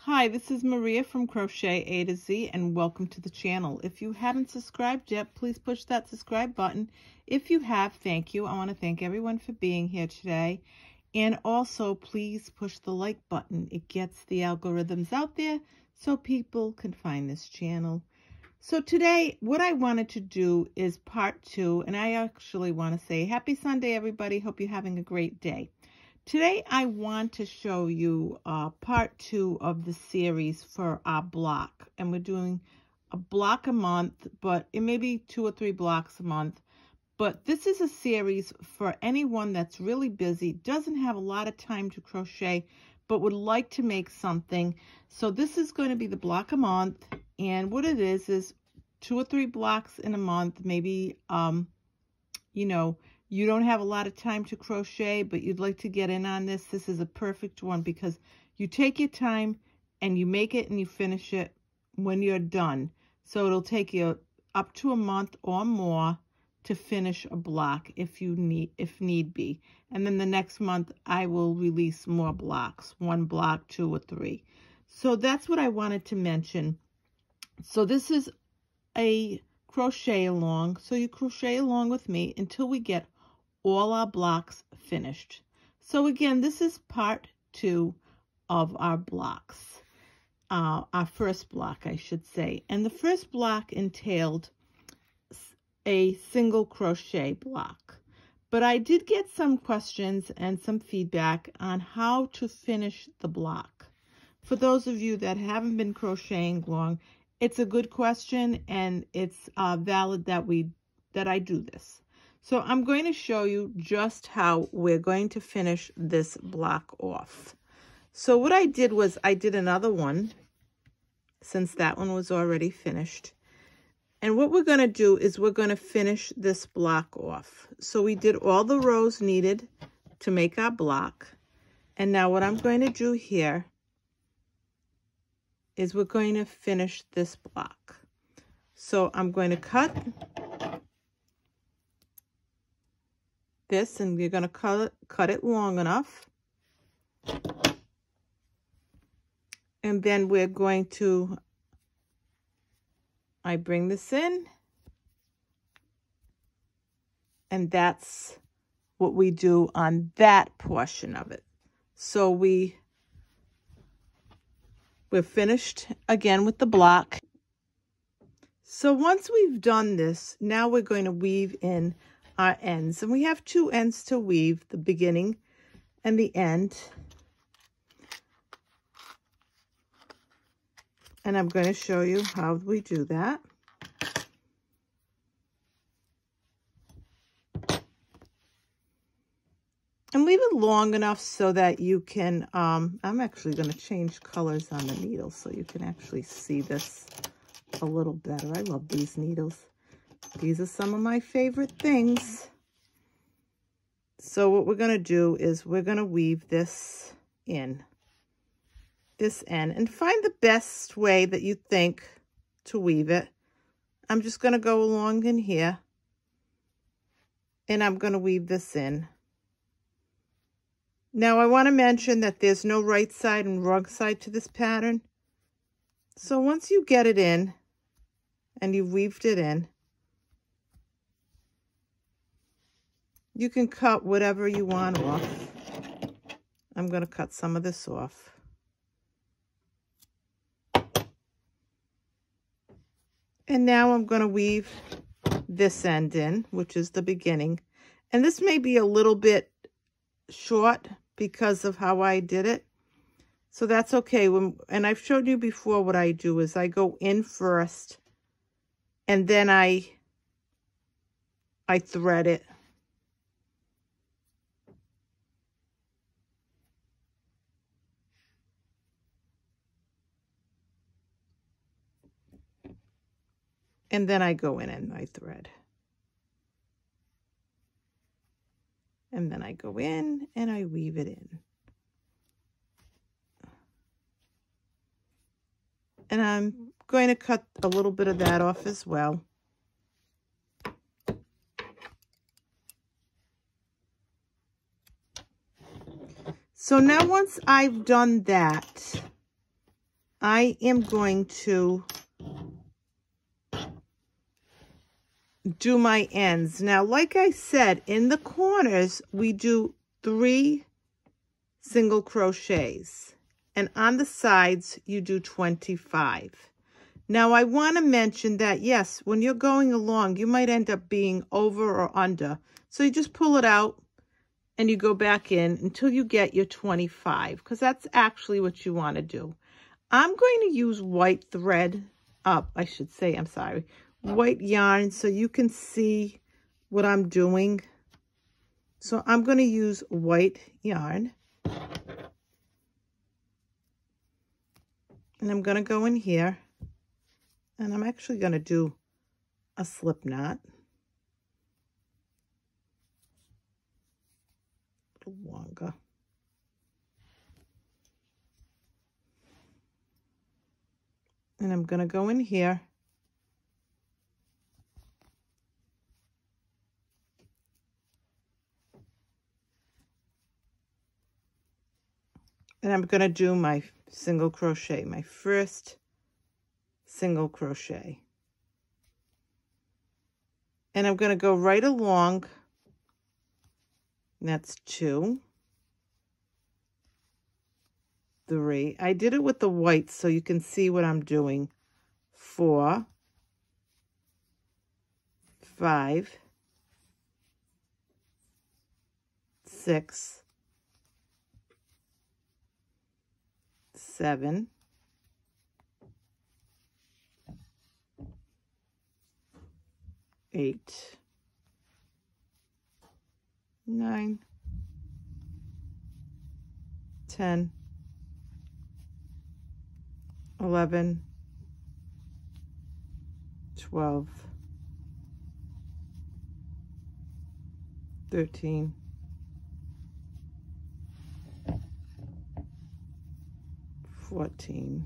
Hi, this is Maria from Crochet A to Z, and welcome to the channel. If you haven't subscribed yet, please push that subscribe button. If you have, thank you. I want to thank everyone for being here today. And also, please push the like button. It gets the algorithms out there so people can find this channel. So today, what I wanted to do is part 2, and I actually want to say happy Sunday, everybody. Hope you're having a great day. Today, I want to show you part 2 of the series for our block. And we're doing a block a month, but it may be 2 or 3 blocks a month. But this is a series for anyone that's really busy, doesn't have a lot of time to crochet, but would like to make something. So this is going to be the block a month. And what it is 2 or 3 blocks in a month, maybe, you don't have a lot of time to crochet, but you'd like to get in on this. This is a perfect one because you take your time and you make it and you finish it when you're done. So it'll take you up to a month or more to finish a block if need be. And then the next month I will release more blocks, 1 block, 2 or 3. So that's what I wanted to mention. So this is a crochet along. So you crochet along with me until we get all our blocks finished. So again, this is part 2 of our blocks, our first block, I should say. And the first block entailed a single crochet block. But I did get some questions and some feedback on how to finish the block. For those of you that haven't been crocheting long, it's a good question, and it's valid that I do this. So I'm going to show you just how we're going to finish this block off. So what I did was I did another one since that one was already finished. And what we're going to do is we're going to finish this block off. So we did all the rows needed to make our block. And now what I'm going to do here is we're going to finish this block. So I'm going to cut this, and you're going to cut it long enough. And then we're going to, I bring this in, and that's what we do on that portion of it. So we're finished again with the block. So once we've done this, now we're going to weave in our ends, and we have 2 ends to weave, the beginning and the end. And I'm going to show you how we do that. And leave it long enough so that you can, I'm actually going to change colors on the needle so you can actually see this a little better. I love these needles. These are some of my favorite things. So what we're going to do is we're going to weave this in, this end, and find the best way that you think to weave it. I'm just going to go along in here, and I'm going to weave this in. Now I want to mention that there's no right side and wrong side to this pattern. So once you get it in and you've weaved it in, you can cut whatever you want off. I'm going to cut some of this off. And now I'm going to weave this end in, which is the beginning. And this may be a little bit short because of how I did it. So that's okay. And I've showed you before what I do is I go in first, and then I thread it. And then I go in and I thread. And then I go in and I weave it in. And I'm going to cut a little bit of that off as well. So now once I've done that, I am going to do my ends. Now, like I said, in the corners, we do 3 single crochets, and on the sides, you do 25. Now, I want to mention that, yes, when you're going along, you might end up being over or under. So you just pull it out and you go back in until you get your 25, because that's actually what you want to do. I'm going to use white thread, I should say, I'm sorry, white yarn, so you can see what I'm doing. So I'm going to use white yarn. And I'm going to go in here. And I'm actually going to do a slip knot. A little longer. And I'm going to go in here. And I'm going to do my single crochet, my first single crochet. And I'm going to go right along. That's 2, 3. I did it with the white so you can see what I'm doing. 4, 5, 6, 7, 8, 9, 10, 11, 12, 13, 14,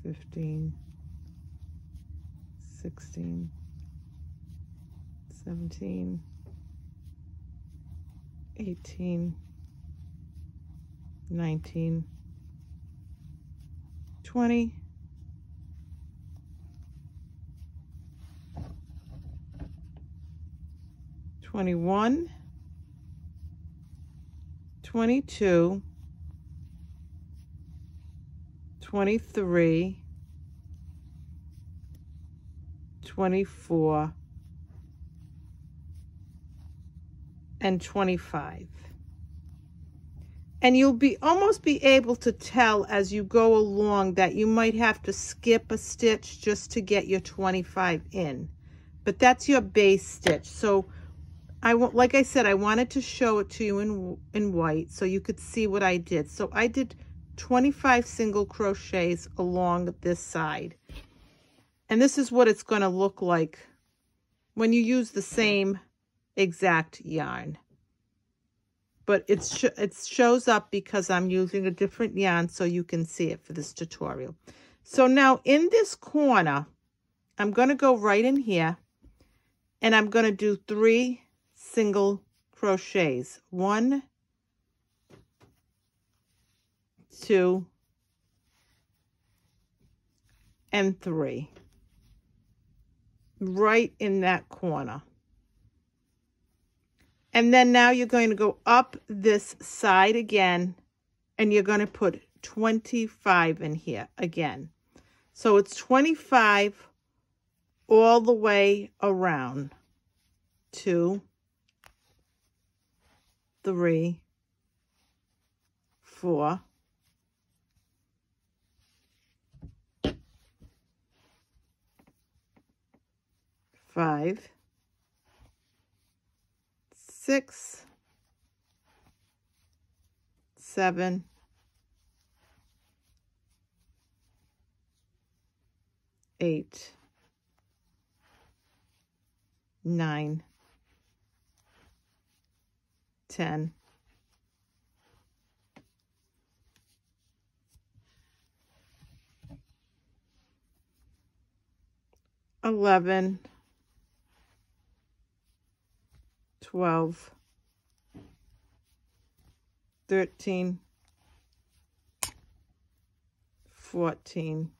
15, 16, 17, 18, 19, 20, 21, 22, 23, 24, and 25. And you'll almost be able to tell as you go along that you might have to skip a stitch just to get your 25 in. But that's your base stitch. So like I said, I wanted to show it to you in white so you could see what I did. So I did 25 single crochets along this side. And this is what it's going to look like when you use the same exact yarn. But it shows up because I'm using a different yarn so you can see it for this tutorial. So now in this corner, I'm going to go right in here and I'm going to do 3 single crochets. 1, 2, and 3. Right in that corner. And then now you're going to go up this side again, and you're going to put 25 in here again. So it's 25 all the way around. 2, 3, 4, 5, 6, 7, 8, 9, 10, 11, 12, 13, 14,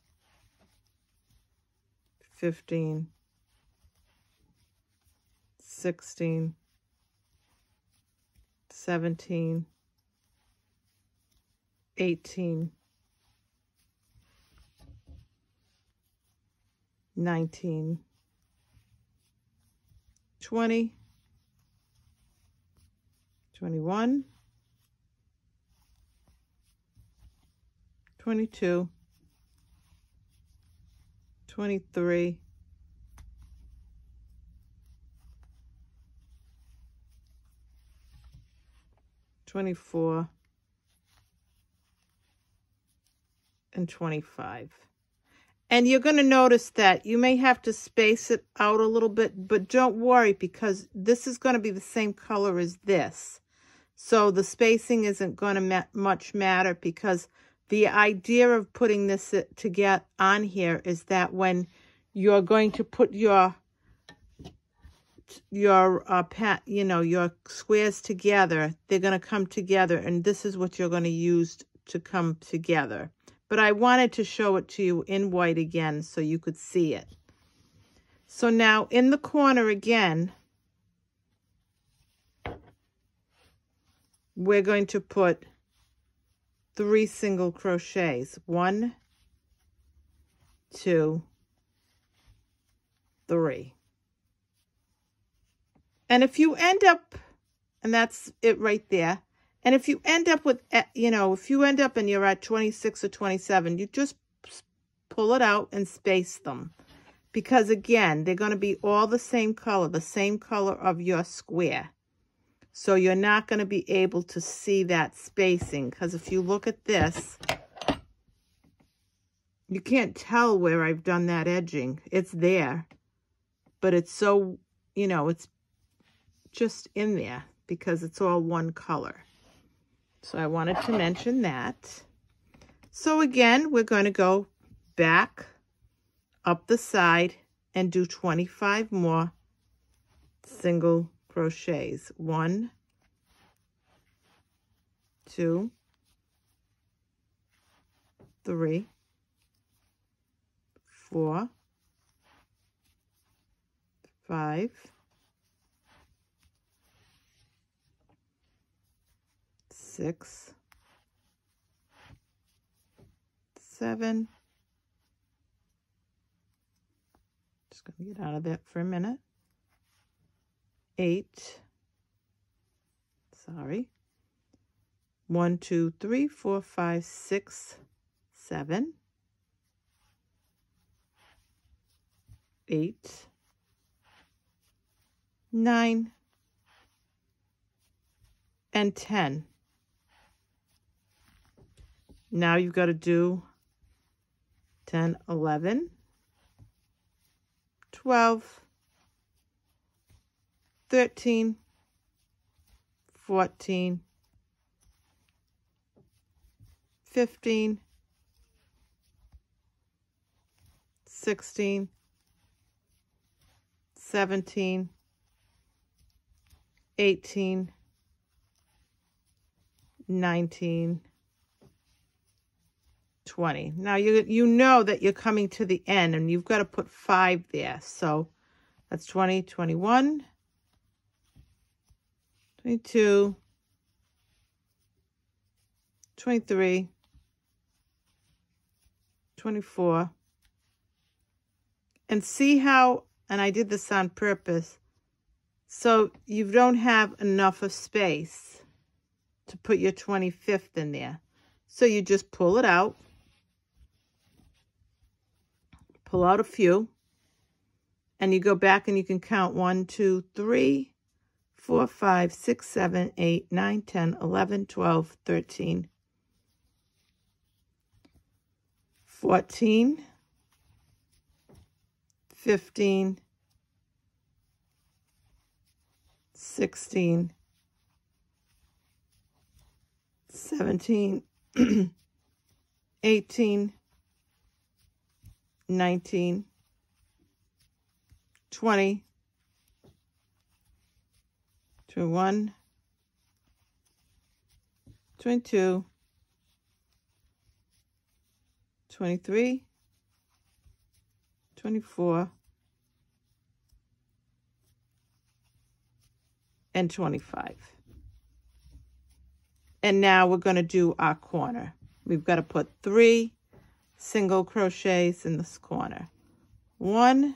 15, 16, 17, 18, 19, 20, 21, 22, 23, 24, and 25. And you're going to notice that you may have to space it out a little bit, but don't worry because this is going to be the same color as this. So the spacing isn't going to much matter because the idea of putting this to get on here is that when you're going to put your squares together, they're going to come together, and this is what you're going to use to come together. But I wanted to show it to you in white again so you could see it. So now in the corner again, we're going to put 3 single crochets. 1, 2, 3. And if you end up, and that's it right there, and if you end up with, if you end up and you're at 26 or 27, you just pull it out and space them. Because again, they're going to be all the same color of your square. So you're not going to be able to see that spacing. Because if you look at this, you can't tell where I've done that edging. It's there. But it's so, it's just in there because it's all one color. So I wanted to mention that. So again, we're going to go back up the side and do 25 more single crochets. 1, 2, 3, 4, 5, 6, 7. Just going to get out of that for a minute. 8. Sorry. 1, 2, 3, 4, 5, 6, 7. 8, 9, and 10. Now you've got to do 10, 11, 12, 13, 14, 15, 16, 17, 18, 19, 20. Now you know that you're coming to the end and you've got to put 5 there. So that's 20, 21, 22, 23, 24. And see how, and I did this on purpose, so you don't have enough of space to put your 25th in there. So you just pull it out. Pull out a few, and you go back and you can count 1, 2, 3, 4, 5, 6, 7, 8, 9, 10, 11, 12, 13, 14, 15, 16, 17, 18, 19, 20, 21, 22, 23, 24, and 25. And now we're going to do our corner. We've got to put 3 single crochets in this corner. 1,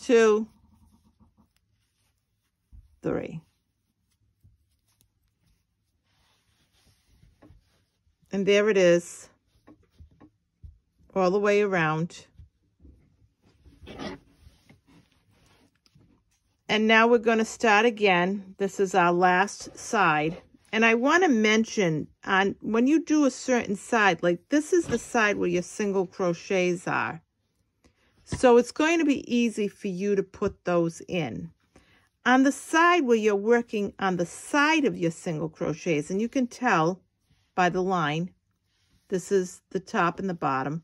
2, 3. And there it is, all the way around. And now we're going to start again. This is our last side. And I want to mention, when you do a certain side, like this is the side where your single crochets are. So it's going to be easy for you to put those in. On the side where you're working on the side of your single crochets, and you can tell by the line, this is the top and the bottom,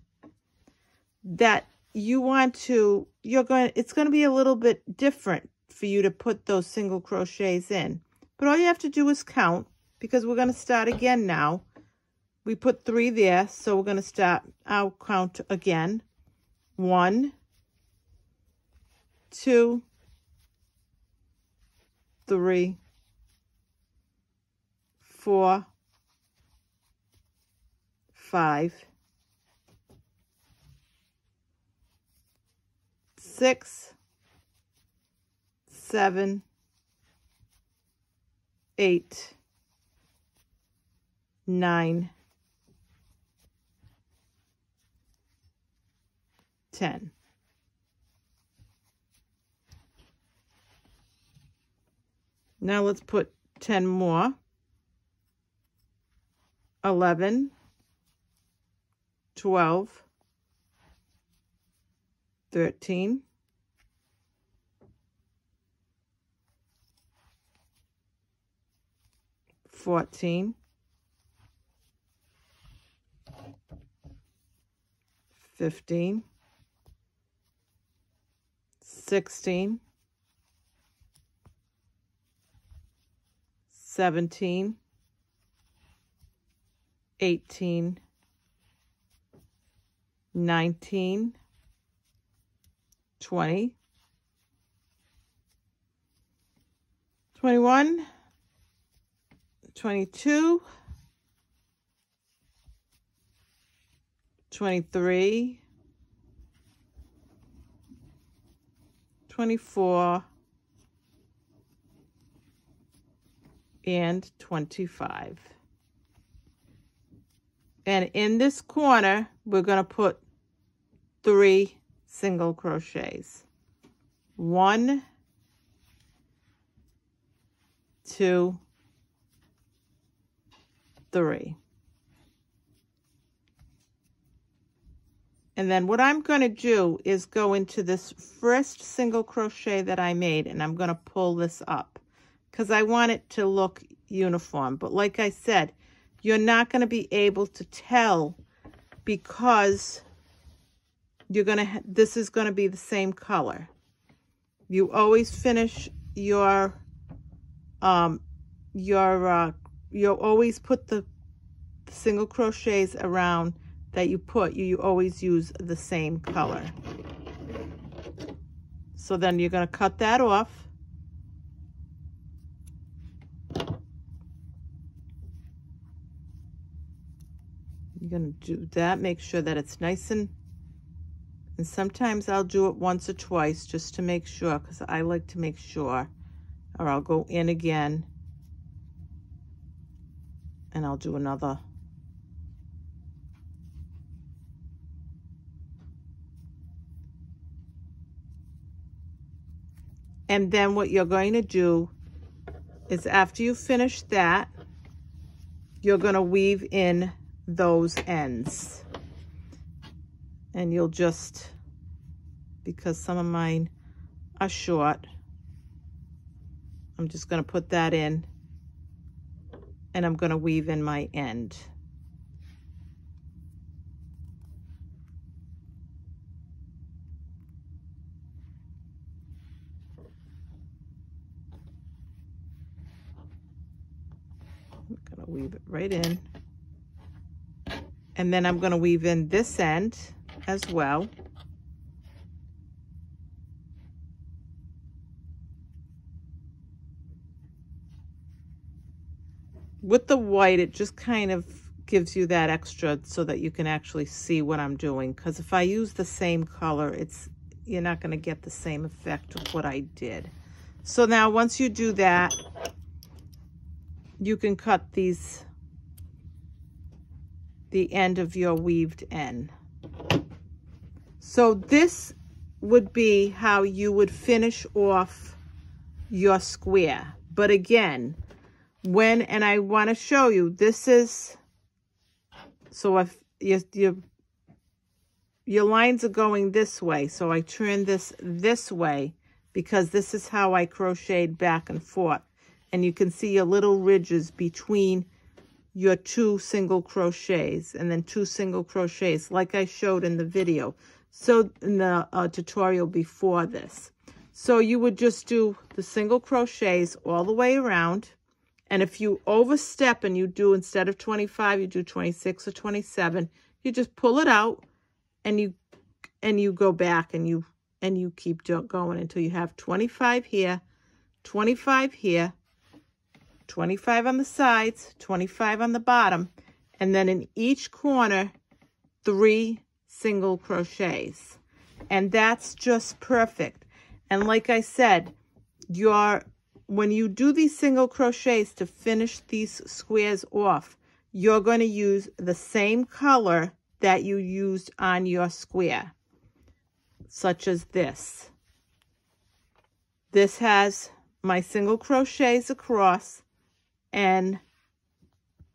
that you want to, it's going to be a little bit different for you to put those single crochets in. But all you have to do is count, because we're going to start again now. We put 3 there, so we're going to start, I'll count again. 1, 2, 3, 4, 5, 6, 7, 8, 9, 10. Now let's put 10 more. 11, 12, 13, 14, 15, 16, 17, 18, 19, 20, 21, 22, 23, 24, and 25. And in this corner, we're going to put 3 single crochets. 1, 2, 3. And then what I'm going to do is go into this first single crochet that I made, and I'm going to pull this up because I want it to look uniform. But like I said, you're not going to be able to tell because you're going to, this is going to be the same color. You always finish your you'll always put the single crochets around that you put, you always use the same color. So then you're going to cut that off. You're going to do that, make sure that it's nice, and sometimes I'll do it once or twice just to make sure, because I like to make sure, or I'll go in again and I'll do another. And then what you're going to do is after you finish that, you're going to weave in those ends. And you'll just, because some of mine are short, I'm just going to put that in, and I'm going to weave in my end. I'm going to weave it right in. And then I'm going to weave in this end as well. With the white, it just kind of gives you that extra so that you can actually see what I'm doing. Because if I use the same color, you're not going to get the same effect of what I did. So now once you do that, you can cut the end of your weaved end. So this would be how you would finish off your square. But again, and I want to show you, this is, so if your lines are going this way, so I turn this way because this is how I crocheted back and forth. And you can see your little ridges between your 2 single crochets and then 2 single crochets like I showed in the video. So in the tutorial before this. So you would just do the single crochets all the way around. And if you overstep and you do, instead of 25, you do 26 or 27, you just pull it out and you go back and you keep going until you have 25 here, 25 here, 25 on the sides, 25 on the bottom, and then in each corner, 3 single crochets. And that's just perfect. And like I said, when you do these single crochets to finish these squares off, you're going to use the same color that you used on your square, such as this. This has my single crochets across and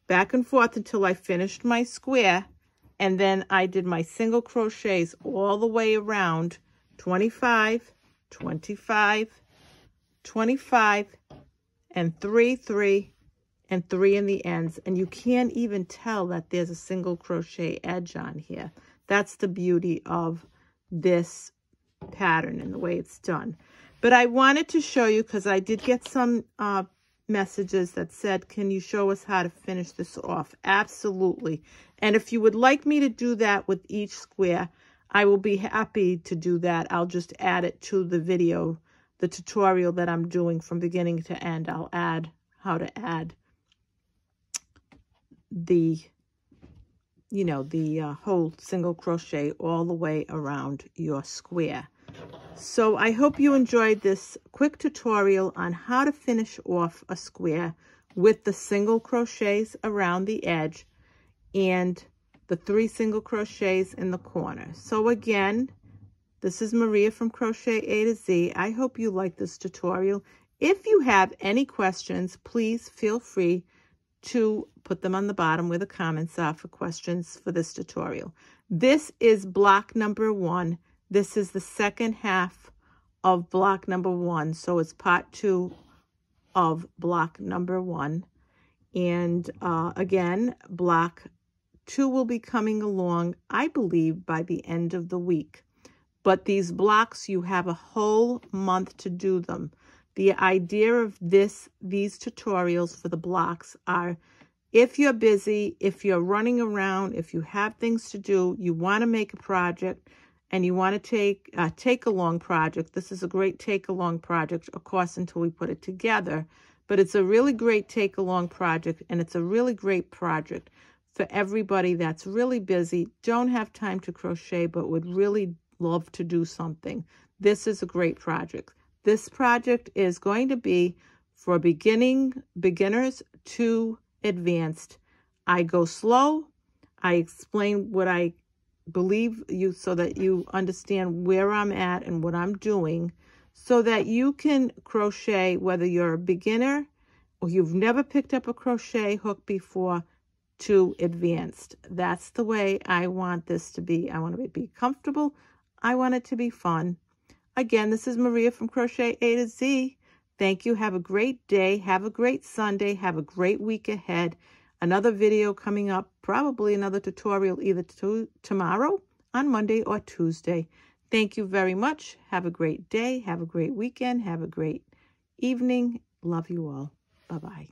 back and forth until I finished my square, and then I did my single crochets all the way around, 25, 25, 25, and 3, 3, and 3 in the ends. And you can't even tell that there's a single crochet edge on here. That's the beauty of this pattern and the way it's done. But I wanted to show you, because I did get some messages that said, can you show us how to finish this off? Absolutely. And if you would like me to do that with each square, I will be happy to do that. I'll just add it to the video, the tutorial that I'm doing from beginning to end. I'll add how to add the whole single crochet all the way around your square. So I hope you enjoyed this quick tutorial on how to finish off a square with the single crochets around the edge and the 3 single crochets in the corner. So again, this is Maria from Crochet A to Z. I hope you like this tutorial. If you have any questions, please feel free to put them on the bottom where the comments are for questions for this tutorial. This is block number 1. This is the second half of block number 1. So it's part 2 of block number 1. And again, block 2 will be coming along, I believe, by the end of the week. But these blocks, you have a whole month to do them. The idea of these tutorials for the blocks are, if you're busy, if you're running around, if you have things to do, you want to make a project, and you want to take a long project. This is a great take-along project, of course, until we put it together. But it's a really great take-along project, and it's a really great project for everybody that's really busy, don't have time to crochet, but would really love to do something. This is a great project. This project is going to be for beginners to advanced. I go slow. I explain what I believe you so that you understand where I'm at and what I'm doing, so that you can crochet whether you're a beginner or you've never picked up a crochet hook before to advanced. That's the way I want this to be. I want it to be comfortable. I want it to be fun. Again, this is Maria from Crochet A to Z. Thank you. Have a great day. Have a great Sunday. Have a great week ahead. Another video coming up, probably another tutorial either tomorrow, on Monday, or Tuesday. Thank you very much. Have a great day. Have a great weekend. Have a great evening. Love you all. Bye-bye.